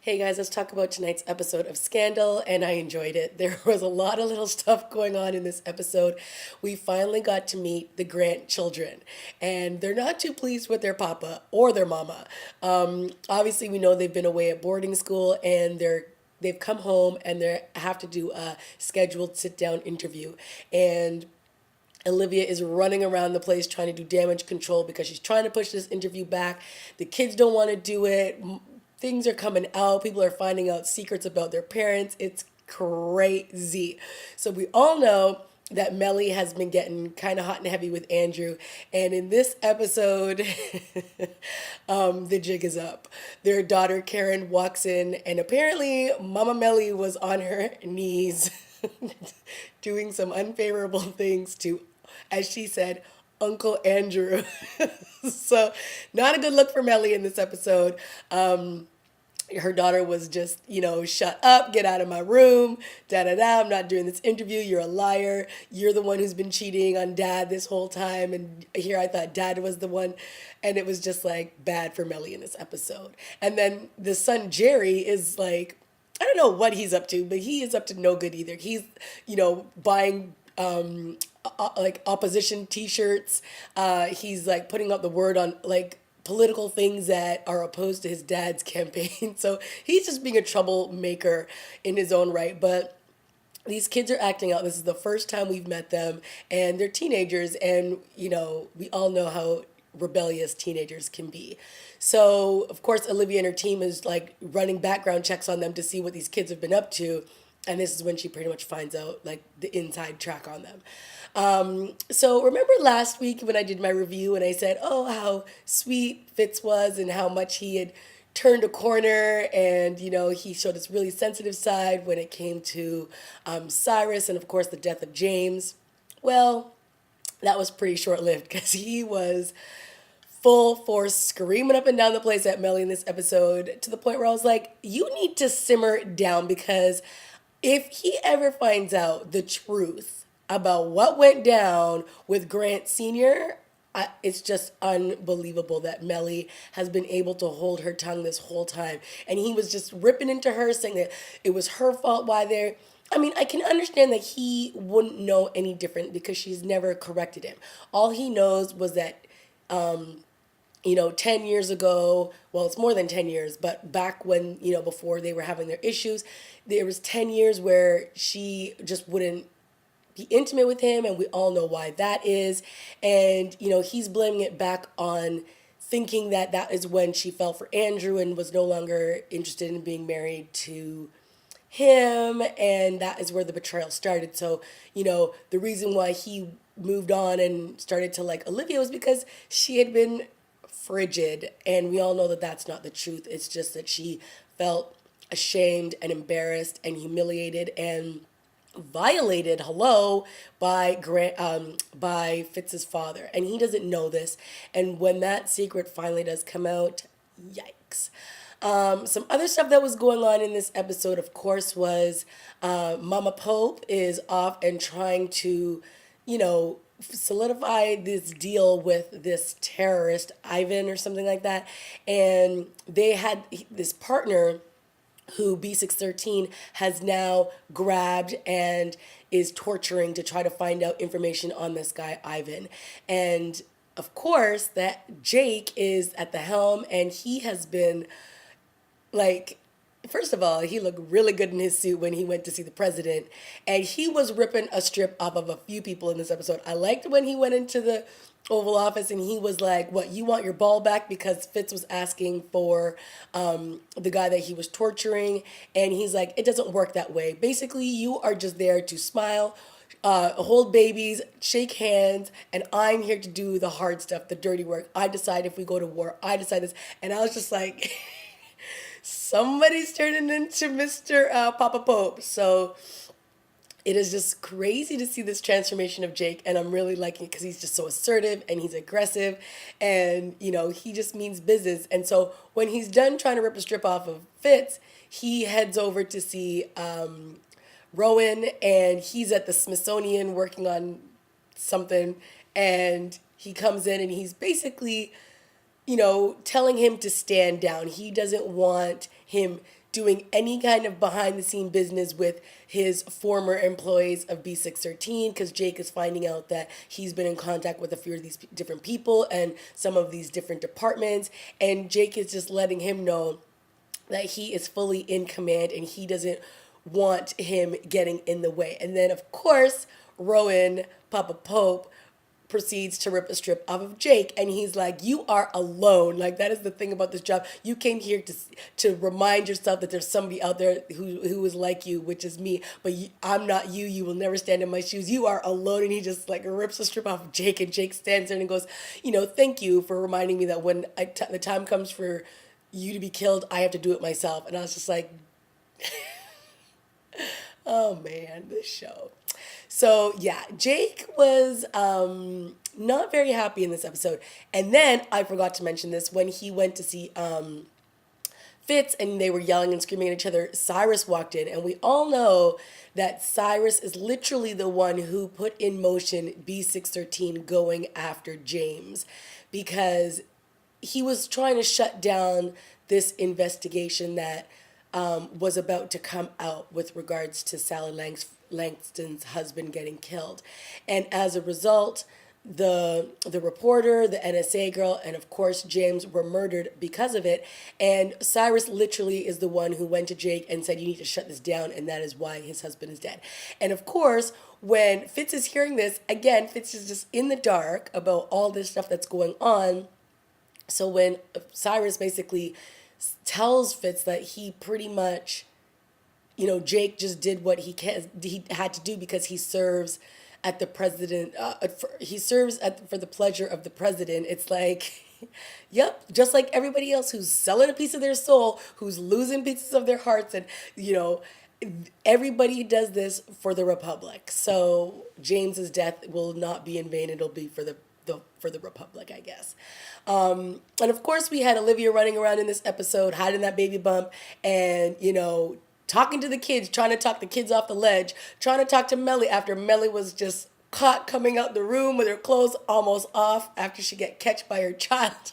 Hey guys, let's talk about tonight's episode of Scandal, and I enjoyed it. There was a lot of little stuff going on in this episode. We finally got to meet the grandchildren, and they're not too pleased with their papa or their mama. Obviously, we know they've been away at boarding school, and they've come home and they have to do a scheduled sit down interview, and Olivia is running around the place trying to do damage control because she's trying to push this interview back. The kids don't want to do it. Things are coming out. People are finding out secrets about their parents. It's crazy. So we all know that Mellie has been getting kind of hot and heavy with Andrew. And in this episode, the jig is up. Their daughter Karen walks in, and apparently Mama Mellie was on her knees doing some unfavorable things to, as she said, Uncle Andrew. So, not a good look for Mellie in this episode. Her daughter was just, shut up, get out of my room, da da da. I'm not doing this interview. You're a liar. You're the one who's been cheating on dad this whole time. And here I thought dad was the one. And it was just like bad for Mellie in this episode. And then the son, Jerry, is like, I don't know what he's up to, but he is up to no good either. He's, buying like opposition T-shirts. He's like putting up the word on like political things that are opposed to his dad's campaign. So he's just being a troublemaker in his own right. But these kids are acting out. This is the first time we've met them, and they're teenagers, and we all know how rebellious teenagers can be. So of course Olivia and her team is like running background checks on them to see what these kids have been up to, and this is when she pretty much finds out like the inside track on them. So remember last week when I did my review and I said, oh, how sweet Fitz was and how much he had turned a corner, and he showed this really sensitive side when it came to Cyrus and of course the death of James. Well, that was pretty short lived because he was full force screaming up and down the place at Mellie in this episode to the point where I was like, you need to simmer down, because if he ever finds out the truth about what went down with Grant Sr., it's just unbelievable that Mellie has been able to hold her tongue this whole time. And he was just ripping into her, saying that it was her fault why they're. I mean, I can understand that he wouldn't know any different because she's never corrected him. All he knows was that 10 years ago, well, it's more than 10 years, but back when, before they were having their issues, there was 10 years where she just wouldn't be intimate with him, and we all know why that is. And, he's blaming it back on thinking that that is when she fell for Andrew and was no longer interested in being married to him, and that is where the betrayal started. So, the reason why he moved on and started to like Olivia was because she had been frigid, and we all know that that's not the truth. It's just that she felt ashamed and embarrassed and humiliated and violated, hello, by Fitz's father, and he doesn't know this. And when that secret finally does come out, yikes. Some other stuff that was going on in this episode, of course, was Mama Pope is off and trying to, solidify this deal with this terrorist, Ivan or something like that. And they had this partner who B613 has now grabbed and is torturing to try to find out information on this guy, Ivan. And of course, that Jake is at the helm, and he has been like, first of all, he looked really good in his suit when he went to see the president, and he was ripping a strip off of a few people in this episode. I liked when he went into the Oval Office and he was like, what, you want your ball back? Because Fitz was asking for the guy that he was torturing, and he's like, it doesn't work that way. Basically, you are just there to smile, hold babies, shake hands, and I'm here to do the hard stuff, the dirty work. I decide if we go to war. I decide this. And I was just like, somebody's turning into Mr. Papa Pope. So it is just crazy to see this transformation of Jake, and I'm really liking it because he's just so assertive and he's aggressive, and he just means business. And so when he's done trying to rip a strip off of Fitz, he heads over to see Rowan, and he's at the Smithsonian working on something, and he comes in and he's basically telling him to stand down. He doesn't want him doing any kind of behind the scene business with his former employees of B613, because Jake is finding out that he's been in contact with a few of these different people and some of these different departments. And Jake is just letting him know that he is fully in command and he doesn't want him getting in the way. And then, of course, Rowan, Papa Pope, proceeds to rip a strip off of Jake, and he's like, "You are alone. Like, that is the thing about this job. You came here to remind yourself that there's somebody out there who is like you, which is me. But I'm not you. You will never stand in my shoes. You are alone." And he just like rips a strip off of Jake, and Jake stands there and goes, "Thank you for reminding me that when the time comes for you to be killed, I have to do it myself." And I was just like, oh man, this show. So yeah, Jake was not very happy in this episode. And then I forgot to mention this, when he went to see Fitz and they were yelling and screaming at each other, Cyrus walked in, and we all know that Cyrus is literally the one who put in motion B613 going after James, because he was trying to shut down this investigation that was about to come out with regards to Sally Langston's husband getting killed. And as a result, the reporter, the NSA girl, and of course James were murdered because of it. And Cyrus literally is the one who went to Jake and said, "You need to shut this down," and that is why his husband is dead. And of course, when Fitz is hearing this, again, Fitz is just in the dark about all this stuff that's going on. So when Cyrus basically tells Fitz that he pretty much, Jake just did what he had to do because he serves at the president. He serves for the pleasure of the president. It's like, yep, just like everybody else who's selling a piece of their soul, who's losing pieces of their hearts, and everybody does this for the Republic. So James's death will not be in vain. It'll be for the Republic, I guess. And of course, we had Olivia running around in this episode, hiding that baby bump, and talking to the kids, trying to talk the kids off the ledge, trying to talk to Mellie after Mellie was just caught coming out the room with her clothes almost off after she got catched by her child.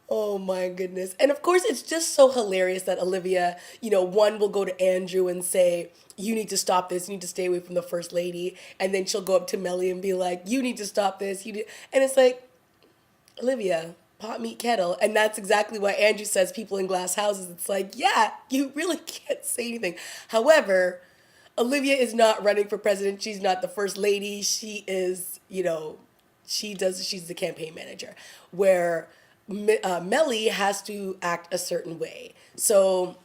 Oh my goodness. And of course, it's just so hilarious that Olivia, one will go to Andrew and say, "You need to stop this. You need to stay away from the first lady." And then she'll go up to Mellie and be like, "You need to stop this. And it's like, Olivia, pot, meet, kettle. And that's exactly why Andrew says people in glass houses. It's like, yeah, you really can't say anything. However, Olivia is not running for president. She's not the first lady. She is, she's the campaign manager, where Mellie has to act a certain way. So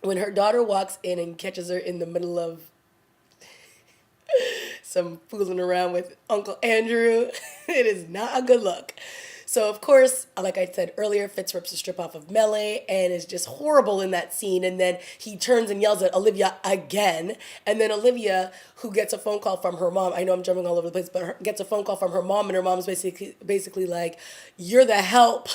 when her daughter walks in and catches her in the middle of some fooling around with Uncle Andrew, it is not a good look. So, of course, like I said earlier, Fitz rips a strip off of Mellie and is just horrible in that scene. And then he turns and yells at Olivia again. And then Olivia, who gets a phone call from her mom, I know I'm jumping all over the place, but gets a phone call from her mom, and her mom's basically like, "You're the help."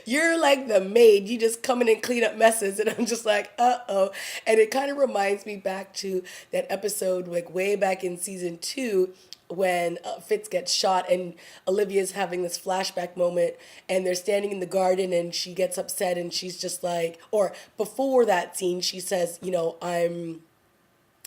You're like the maid. You just come in and clean up messes. And I'm just like, uh-oh. And it kind of reminds me back to that episode, like way back in season 2, when Fitz gets shot and Olivia's having this flashback moment, and they're standing in the garden and she gets upset and she's just like, or before that scene, she says, I'm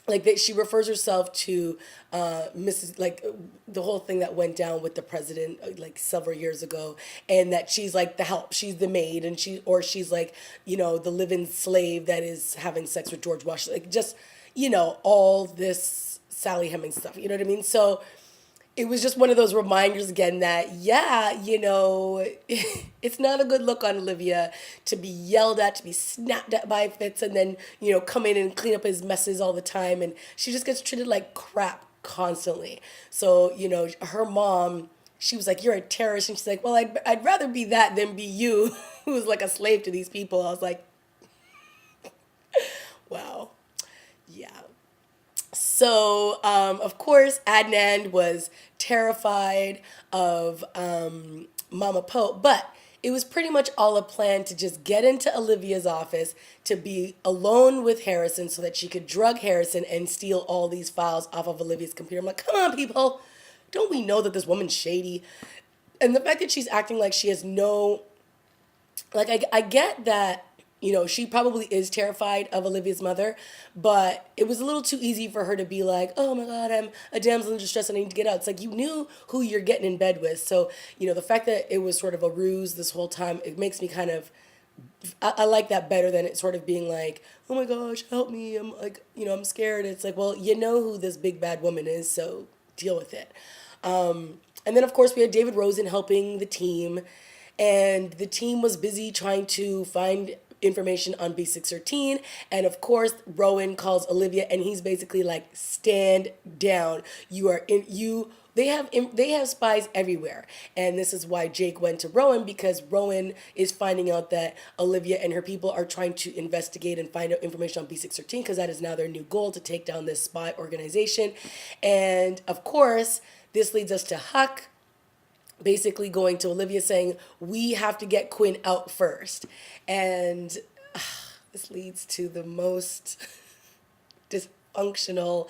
like, she refers herself to Mrs. like the whole thing that went down with the president like several years ago, and that she's like the help, she's the maid, and she's like, the living slave that is having sex with George Washington, like just all this Sally Hemings stuff, you know what I mean? So it was just one of those reminders again that, yeah, it's not a good look on Olivia to be yelled at, to be snapped at by Fitz, and then, come in and clean up his messes all the time. And she just gets treated like crap constantly. So, her mom, she was like, "You're a terrorist." And she's like, "Well, I'd rather be that than be you, who's like a slave to these people." I was like, wow. Yeah. So, of course, Adnan was terrified of Mama Pope, but it was pretty much all a plan to just get into Olivia's office, to be alone with Harrison so that she could drug Harrison and steal all these files off of Olivia's computer. I'm like, come on, people. Don't we know that this woman's shady? And the fact that she's acting like she has no... Like, I get that she probably is terrified of Olivia's mother, but it was a little too easy for her to be like, oh my God, I'm a damsel in distress and I need to get out. It's like you knew who you're getting in bed with. So, the fact that it was sort of a ruse this whole time, it makes me kind of, I like that better than it sort of being like, oh my gosh, help me. I'm like, I'm scared. It's like, well, you know who this big bad woman is, so deal with it. And then, of course, we had David Rosen helping the team, and the team was busy trying to find information on B613. And of course, Rowan calls Olivia, and he's basically like, "Stand down. You are in you." They have spies everywhere, and this is why Jake went to Rowan, because Rowan is finding out that Olivia and her people are trying to investigate and find out information on B613, because that is now their new goal, to take down this spy organization. And of course, this leads us to Huck basically going to Olivia saying, we have to get Quinn out first. And this leads to the most dysfunctional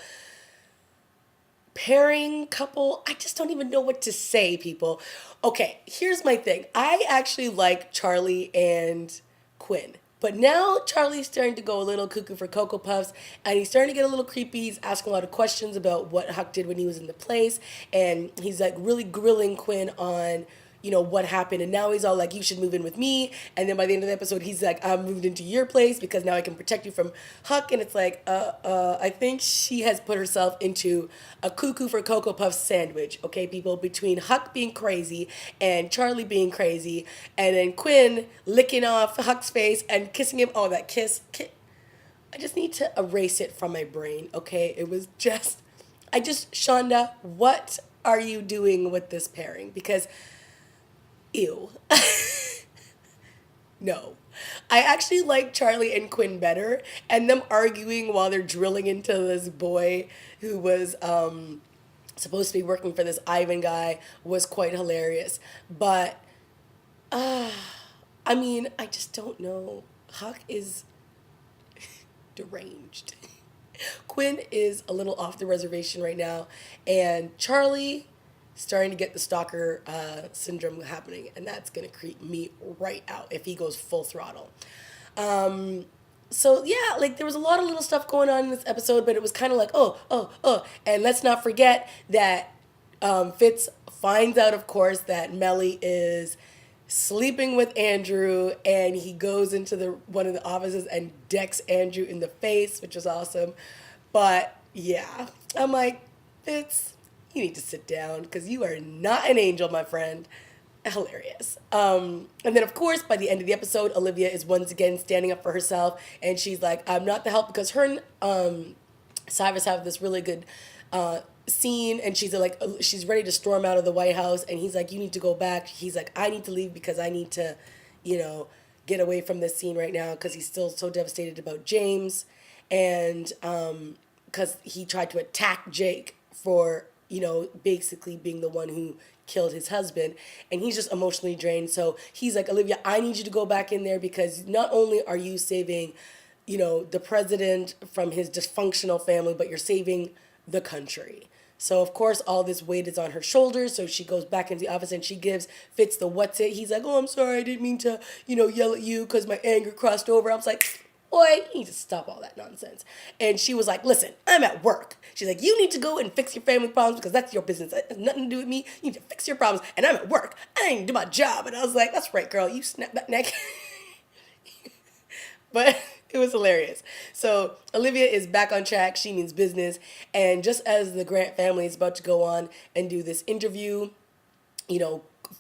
pairing couple. I just don't even know what to say, people. Okay, here's my thing. I actually like Charlie and Quinn. But now Charlie's starting to go a little cuckoo for Cocoa Puffs, and he's starting to get a little creepy. He's asking a lot of questions about what Huck did when he was in the place, and he's like really grilling Quinn on, what happened. And now he's all like, you should move in with me. And then by the end of the episode, he's like, I'm moved into your place because now I can protect you from Huck. And it's like, I think she has put herself into a cuckoo for Cocoa Puffs sandwich, okay, people, between Huck being crazy and Charlie being crazy, and then Quinn licking off Huck's face and kissing him. Oh, that kiss. I just need to erase it from my brain, okay? It was just, Shonda, what are you doing with this pairing? Because ew. No. I actually like Charlie and Quinn better, and them arguing while they're drilling into this boy who was supposed to be working for this Ivan guy was quite hilarious. But, I just don't know. Huck is deranged. Quinn is a little off the reservation right now, and Charlie starting to get the stalker syndrome happening, and that's gonna creep me right out if he goes full throttle. So yeah, like there was a lot of little stuff going on in this episode, but it was kind of like, oh, and let's not forget that Fitz finds out, of course, that Mellie is sleeping with Andrew, and he goes into one of the offices and decks Andrew in the face, which is awesome. But yeah, I'm like, Fitz, you need to sit down because you are not an angel, my friend. Hilarious. And then, of course, by the end of the episode, Olivia is once again standing up for herself, and she's like, I'm not the help, because her and Cyrus have this really good scene, and she's ready to storm out of the White House, and he's like, you need to go back. He's like, I need to leave because I need to, get away from this scene right now, because he's still so devastated about James, and because he tried to attack Jake for basically being the one who killed his husband, and he's just emotionally drained. So he's like, Olivia, I need you to go back in there, because not only are you saving, the president from his dysfunctional family, but you're saving the country. So of course all this weight is on her shoulders. So she goes back into the office and she gives Fitz the what's it. He's like, oh, I'm sorry, I didn't mean to, yell at you because my anger crossed over. I was like, boy, you need to stop all that nonsense. And she was like, listen, I'm at work. She's like, you need to go and fix your family problems because that's your business. It has nothing to do with me. You need to fix your problems. And I'm at work. I need to do my job. And I was like, that's right, girl. You snap that neck. But it was hilarious. So Olivia is back on track. She means business. And just as the Grant family is about to go on and do this interview,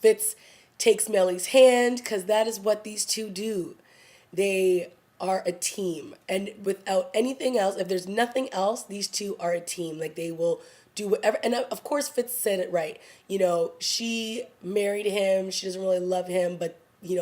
Fitz takes Mellie's hand, because that is what these two do. They are a team, and without anything else, if there's nothing else, these two are a team. Like, they will do whatever. And of course Fitz said it right. She married him, she doesn't really love him, but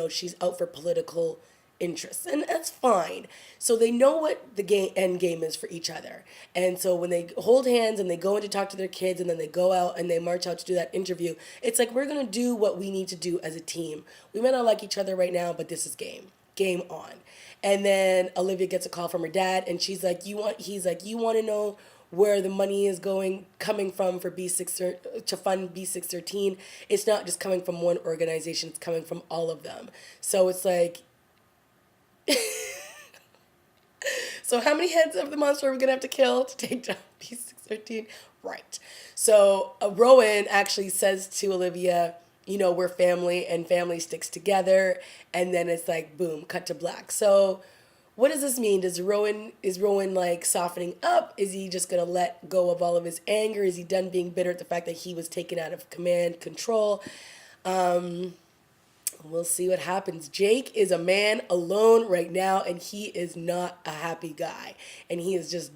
she's out for political interests, and that's fine. So they know what the end game is for each other, and so when they hold hands and they go in to talk to their kids, and then they go out and they march out to do that interview, it's like, we're gonna do what we need to do as a team. We may not like each other right now, but this is game on. And then Olivia gets a call from her dad, and he's like, you want to know where the money is coming from for to fund B613. It's not just coming from one organization, it's coming from all of them. So it's like So how many heads of the monster are we gonna have to kill to take down B613? Right. So Rowan actually says to Olivia, you know, we're family and family sticks together. And then it's like, boom, cut to black. So what does this mean? Is Rowan like softening up? Is he just gonna let go of all of his anger? Is he done being bitter at the fact that he was taken out of command control? We'll see what happens. Jake is a man alone right now, and he is not a happy guy. And he is just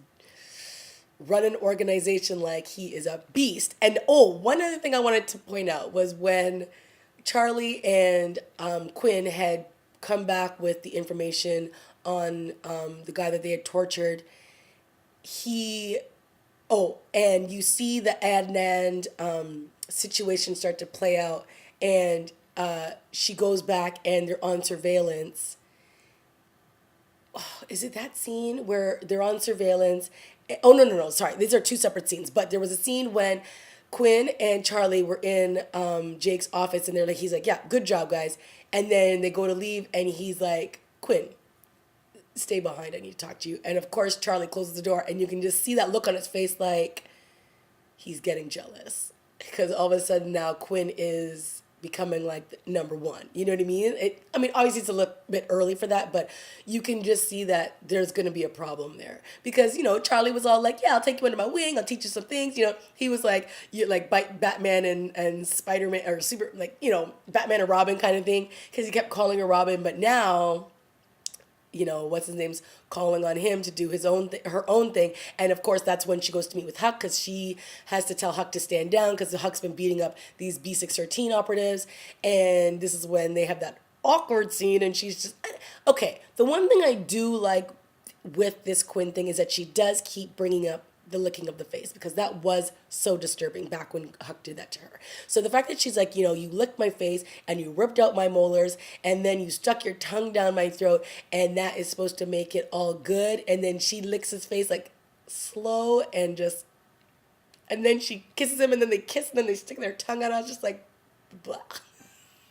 run an organization like he is a beast. And oh, one other thing I wanted to point out was when Charlie and Quinn had come back with the information on the guy that they had tortured. He, oh, and you see the Adnan situation start to play out, and she goes back and they're on surveillance. Oh, is it that scene where they're on surveillance? Oh, no, no, no, sorry. These are two separate scenes. But there was a scene when Quinn and Charlie were in Jake's office, and he's like, yeah, good job, guys. And then they go to leave, and he's like, Quinn, stay behind. I need to talk to you. And of course, Charlie closes the door, and you can just see that look on his face like he's getting jealous. Because all of a sudden now Quinn is becoming like number one. You know what I mean? I mean, obviously it's a little bit early for that, but you can just see that there's going to be a problem there. Because, you know, Charlie was all like, yeah, I'll take you under my wing. I'll teach you some things. You know, he was like, you like Batman and Spider-Man or super, like, you know, Batman and Robin kind of thing. Because he kept calling her Robin. But now, you know, what's his name's calling on him to do his own her own thing. And of course, that's when she goes to meet with Huck, because she has to tell Huck to stand down because Huck's been beating up these B613 operatives. And this is when they have that awkward scene, and she's just, okay. The one thing I do like with this Quinn thing is that she does keep bringing up the licking of the face, because that was so disturbing back when Huck did that to her. So the fact that she's like, you know, you licked my face and you ripped out my molars and then you stuck your tongue down my throat and that is supposed to make it all good. And then she licks his face like slow and just, and then she kisses him and then they kiss and then they stick their tongue out. I was just like, blah.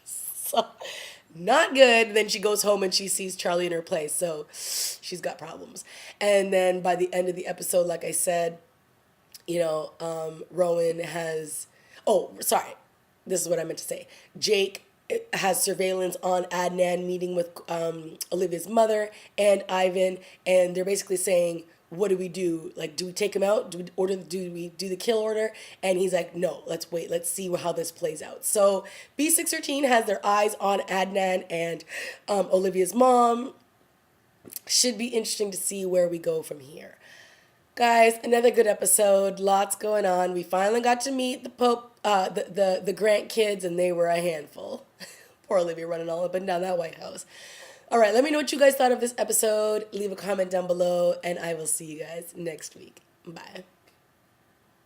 So not good. Then she goes home and she sees Charlie in her place. So she's got problems. And then by the end of the episode, like I said, you know, Rowan has, oh, sorry. This is what I meant to say. Jake has surveillance on Adnan meeting with Olivia's mother and Ivan. And they're basically saying, what do we do? Like, do we take him out? Do we do the kill order? And he's like, no, let's wait. Let's see how this plays out. So B613 has their eyes on Adnan and Olivia's mom. Should be interesting to see where we go from here. Guys, another good episode. Lots going on. We finally got to meet the Pope, the Grant kids, and they were a handful. Poor Olivia running all up and down that White House. All right, let me know what you guys thought of this episode. Leave a comment down below, and I will see you guys next week. Bye.